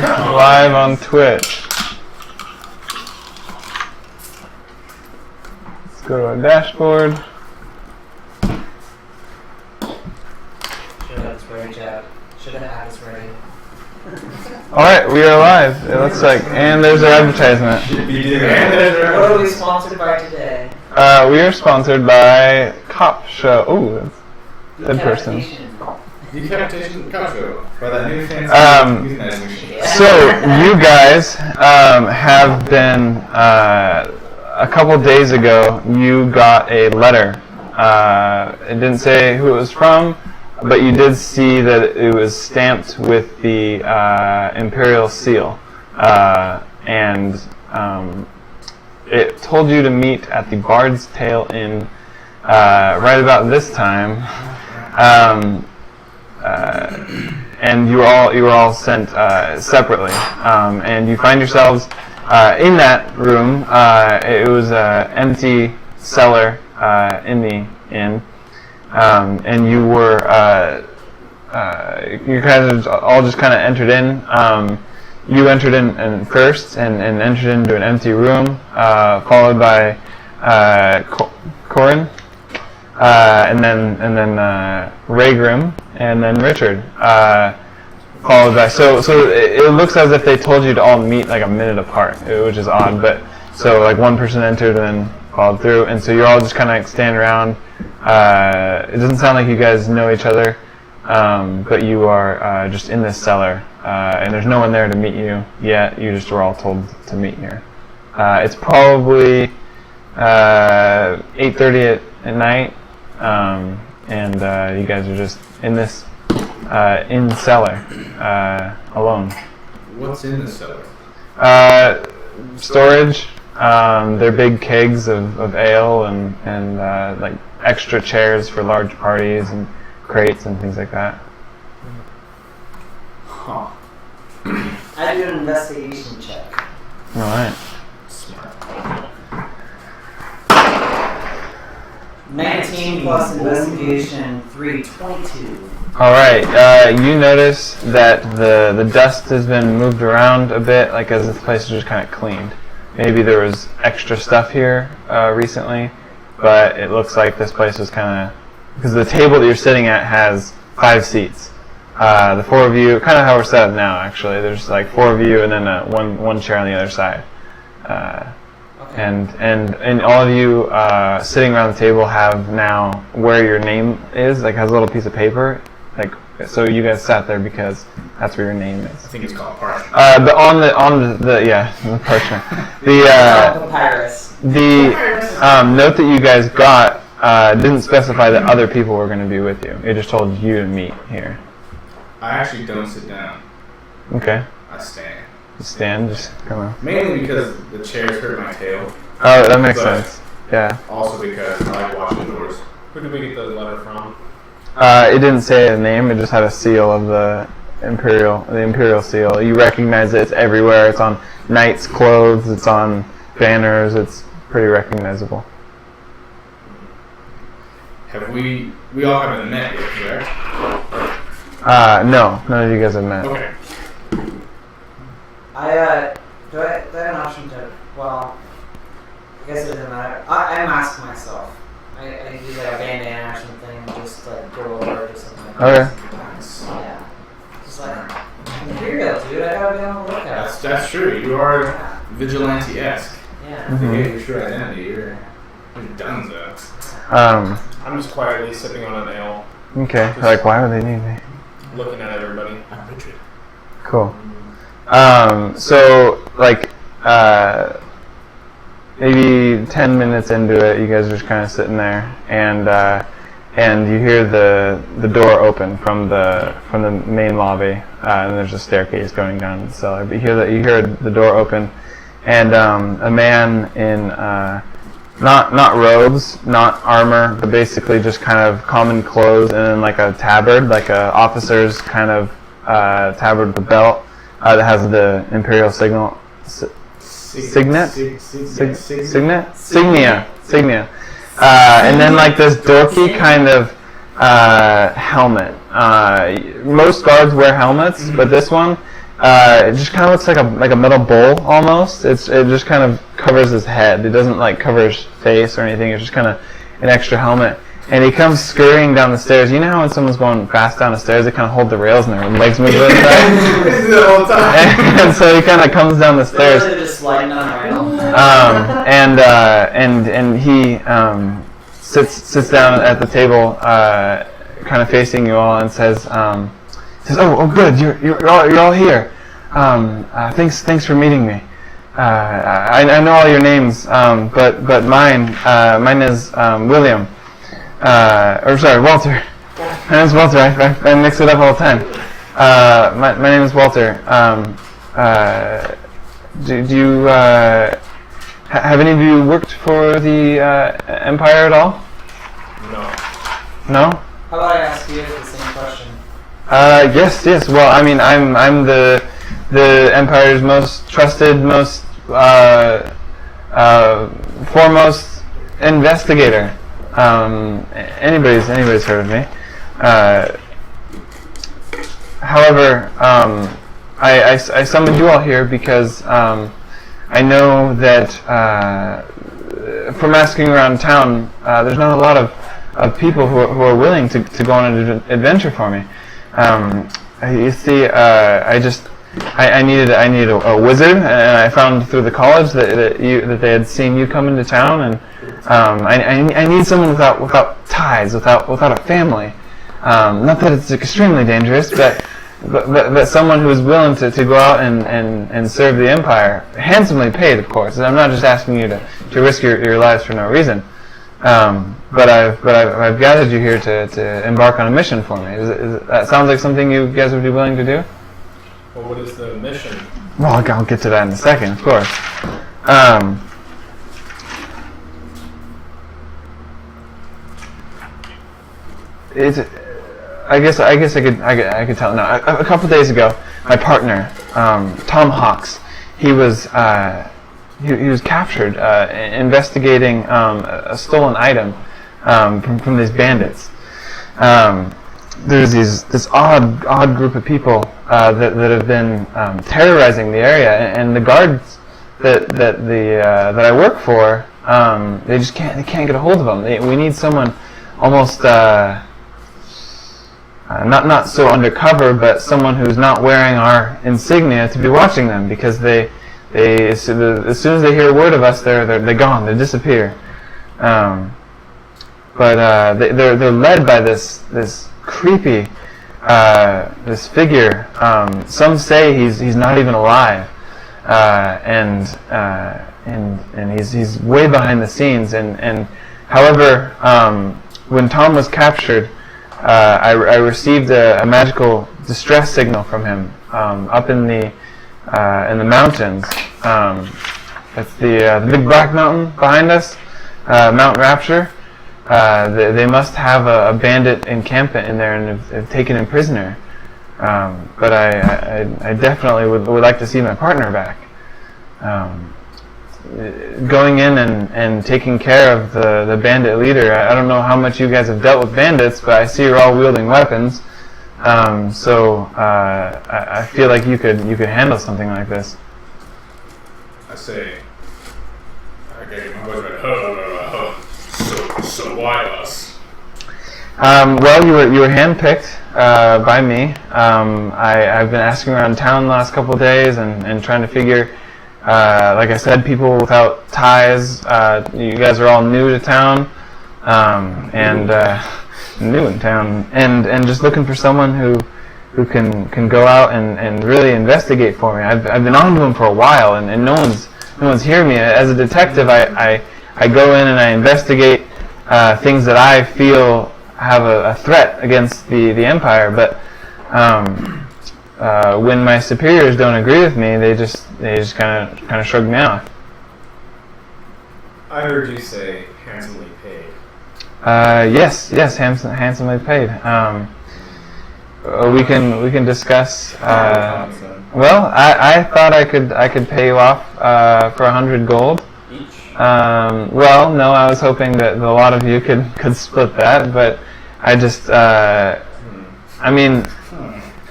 live on Twitch. Let's go to our dashboard. Should have had this ready, Chad. Should have had this ready. Alright, we are live, it looks like. And there's our advertisement. What are we sponsored by today? We are sponsored by Cop Show. Ooh, that's a good person. Decapitation Cop Show. By that new fancy So, you guys have been, a couple days ago, you got a letter. It didn't say who it was from, but you did see that it was stamped with the Imperial Seal. And it told you to meet at the Bard's Tale Inn right about this time. And you were all sent separately, and you find yourselves in that room. It was an empty cellar in the inn, and you were you guys all just kind of entered in. You entered in first, and entered into an empty room, followed by Corin. And then Raygrim, and then Richard, followed by. So it looks as if they told you to all meet like a minute apart, which is odd. But so like one person entered and then followed through, and so you're all just kind of like stand around. It doesn't sound like you guys know each other, but you are just in this cellar, and there's no one there to meet you yet. You just were all told to meet here. It's probably 8:30 at night. And you guys are just in this in cellar alone. What's in the cellar? Storage. They're big kegs of ale and like extra chairs for large parties and crates and things like that. Huh. I do an investigation check. All right. Smart. 19 plus investigation, 322. Alright, you notice that the dust has been moved around a bit, like as this place is just kind of cleaned. Maybe there was extra stuff here recently, but it looks like this place was kind of... Because the table that you're sitting at has 5 seats. The 4 of you, kind of how we're set up now actually, there's like 4 of you and then one chair on the other side. And all of you sitting around the table have now where your name is, like has a little piece of paper, like so you guys sat there because that's where your name is. I think it's called parchment. But on the parchment, the note that you guys got didn't specify that other people were going to be with you. It just told you to meet here. I actually don't sit down. Okay. I stand. Stand, just come on. Mainly because the chairs hurt my tail. Oh, that makes sense. Yeah. Also because I like watching doors. Who did we get the letter from? It didn't say a name. It just had a seal of the Imperial seal. You recognize it. It's everywhere. It's on knights' clothes. It's on banners. It's pretty recognizable. Have we all haven't met yet, correct? No. None of you guys have met. Okay. Do I have an option to, well, I guess it doesn't matter. I mask myself. I use like a bandana or something, just like go over or something like that. Okay. Yeah. Just like, I'm Imperial, dude. I gotta be on the lookout. That's true. You are vigilante-esque. Yeah. You get your true identity. You're dunzo. I'm just quietly sipping on an ale, Okay. Like, why would they need me? looking at everybody. I'm Richard. Cool. So, like, maybe 10 minutes into it, you guys are just kind of sitting there, and you hear the door open from the main lobby, and there's a staircase going down to the cellar. But you hear the door open, and a man in not robes, not armor, but basically just kind of common clothes, and then like a tabard, like a officer's kind of tabard with a belt. That has the Imperial signet. Signia. And then like this dorky kind of helmet. Most guards wear helmets, but this one It just kind of looks like a metal bowl almost. It just kind of covers his head. It doesn't like cover his face or anything. It's just kind of an extra helmet. And he comes scurrying down the stairs. You know how when someone's going fast down the stairs, they kind of hold the rails and their legs move really fast? The whole time. And so he kind of comes down the stairs. Literally just sliding on the rail. And he sits down at the table, kind of facing you all, and says, "Oh, good, you're all here. Thanks for meeting me. I know all your names, but mine is William. Walter. My name's Walter. I mix it up all the time. My name is Walter. Do you have any of you worked for the Empire at all? No. No? How about I ask you the same question? Yes. Well, I mean, I'm the Empire's most trusted, most foremost investigator. Anybody's heard of me. However, I summoned you all here because I know that from asking around town, there's not a lot of people who are willing to go on an adventure for me. You see, I needed a wizard, and I found through the college that they had seen you come into town, and I need someone without ties, without a family. Not that it's extremely dangerous, but someone who is willing to go out and serve the Empire, handsomely paid, of course. And I'm not just asking you to risk your lives for no reason. But I've gathered you here to embark on a mission for me. That sounds like something you guys would be willing to do? Well, what is the mission? Well, I'll get to that in a second, of course. I guess I could tell now. A couple days ago, my partner, Tom Hawks, he was captured investigating a stolen item from these bandits. There's this odd group of people that have been terrorizing the area, and the guards that I work for, they can't get a hold of them. We need someone almost not so undercover, but someone who's not wearing our insignia to be watching them, because they as soon as they hear a word of us, they're gone, they disappear. But they're led by this creepy this figure. Some say he's not even alive, and he's way behind the scenes. And however, when Tom was captured, I received a magical distress signal from him up in the mountains. That's the big black mountain behind us, Mount Rapture. They must have a bandit encampment in there and have taken him prisoner. But I definitely would like to see my partner back. Going in and taking care of the bandit leader. I don't know how much you guys have dealt with bandits, but I see you're all wielding weapons. So I feel like you could handle something like this. I say, okay, my voice went, so why us? Well, you were handpicked by me. I've been asking around town the last couple of days and trying to figure, like I said, people without ties. You guys are all new to town, and new in town, and just looking for someone who can go out and really investigate for me. I've been on to him for a while, and no one's hearing me. As a detective, I go in and I investigate things that I feel have a threat against the Empire, but when my superiors don't agree with me, they just kind of shrug me off. I heard you say handsomely paid. Yes, handsomely paid. We can discuss. Well, I thought I could pay you off for 100 gold. Each? Well, no, I was hoping that a lot of you could split that, but I just, I mean,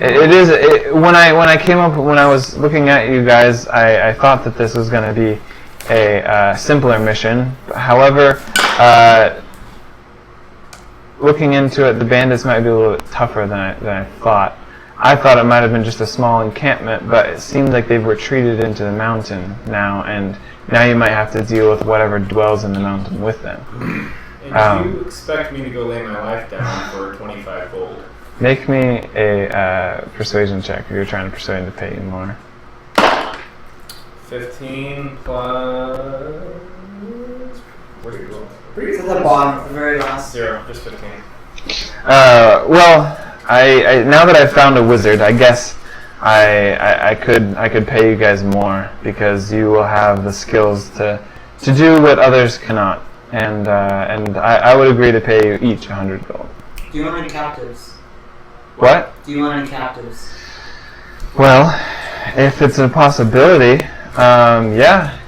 It is. When I came up, when I was looking at you guys, I thought that this was going to be a simpler mission. However, looking into it, the bandits might be a little bit tougher than I thought. I thought it might have been just a small encampment, but it seems like they've retreated into the mountain now, and now you might have to deal with whatever dwells in the mountain with them. And do you expect me to go lay my life down for 25 gold? Make me a persuasion check if you're trying to persuade him to pay you more. 15 plus... Where's it going? It's at the bottom, the very last. 0, just 15. Well, I now that I've found a wizard, I guess I could pay you guys more because you will have the skills to do what others cannot, and I would agree to pay you each 100 gold. Do you want any captives? What? Do you want any captives? Well, if it's a possibility, yeah.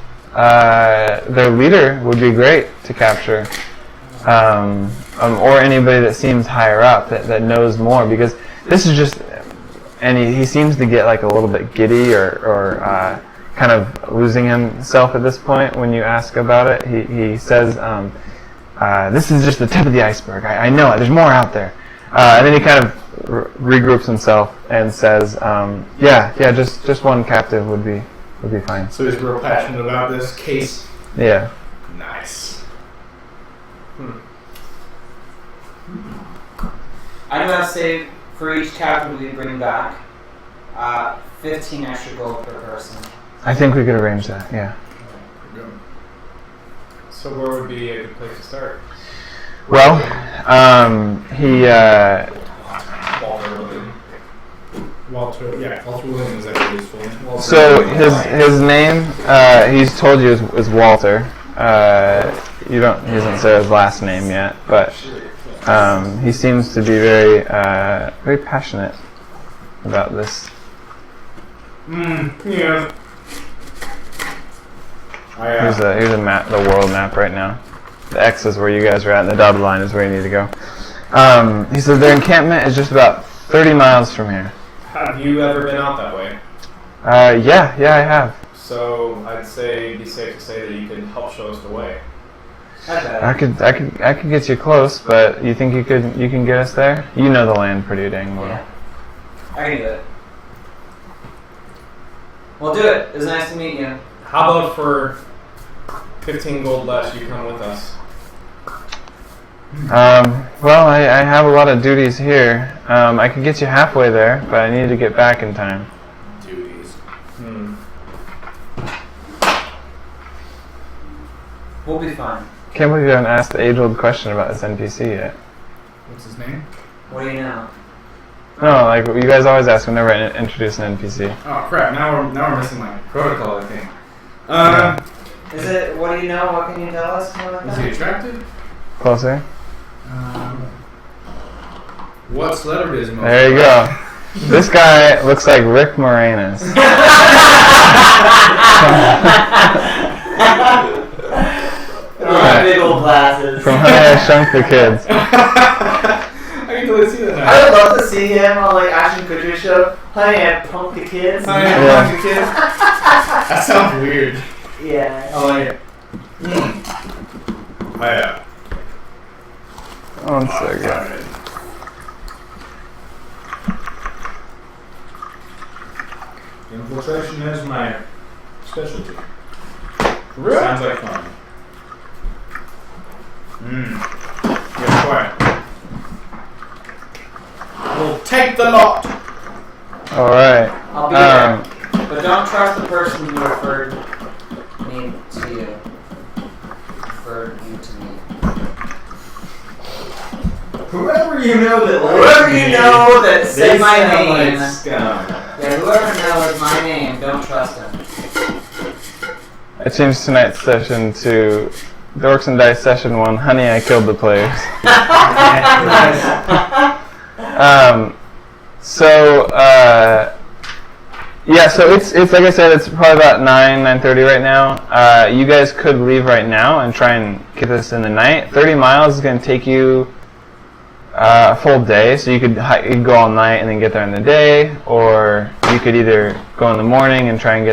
Their leader would be great to capture, or anybody that seems higher up that knows more, because this is just, and he seems to get like a little bit giddy or kind of losing himself at this point when you ask about it. He says, this is just the tip of the iceberg. I know it. There's more out there. And then he kind of regroups himself and says, yeah, just one captive would be fine. So he's real passionate about this case. Yeah. Nice. I'm gonna say for each captive we bring back, 15 extra gold per person. I think we could arrange that. Yeah. So where would be a good place to start? Well, he. Walter Williams is actually his full name. So his name, he's told you is Walter. He doesn't say his last name yet, but he seems to be very very passionate about this. Yeah. Here's a map, the world map right now. The X is where you guys are at, and the dotted line is where you need to go. He says their encampment is just about 30 miles from here. Have you ever been out that way? Yeah, I have. So I'd say it'd be safe to say that you can help show us the way. I could get you close, but you think you can get us there? You know the land pretty dang well. Yeah. I can do it. We'll do it. It was nice to meet you. How about for 15 gold less, you come with us? Well, I have a lot of duties here. I could get you halfway there, but I need to get back in time. Duties. We'll be fine. Can't believe you haven't asked the age-old question about this NPC yet. What's his name? What do you know? No, like you guys always ask whenever I introduce an NPC. Oh crap! Now we're missing like protocol, I think. Is it? What do you know? What can you tell us? Is he attractive? Closer. What celebrity is he most? There you go. This guy looks like Rick Moranis. Big old glasses. From Honey, I Shrunk the Kids. I can totally see that now. I would love to see him on like Ashton Kutcher show. Honey, I Punk the Kids. Honey, I Yeah. Shrunk the Kids. That sounds weird. Yeah. I like it. Oh yeah. One second. Alright. Infiltration is my specialty. Really? Sounds like fun. Guess what? We'll take the lot. All right. I'll be there. But don't trust the person who referred me to you. Referred you to me. Whoever you know that Whoever you know that said my sound name. like scum. Yeah, whoever knows my name, don't trust him. I changed tonight's session to Dorks and Dice Session 1. Honey, I Killed the Players. Yeah, so it's like I said, it's probably about 9:30 right now. You guys could leave right now and try and get this in the night. 30 miles is going to take you A full day, so you could go all night and then get there in the day, or you could either go in the morning and try and get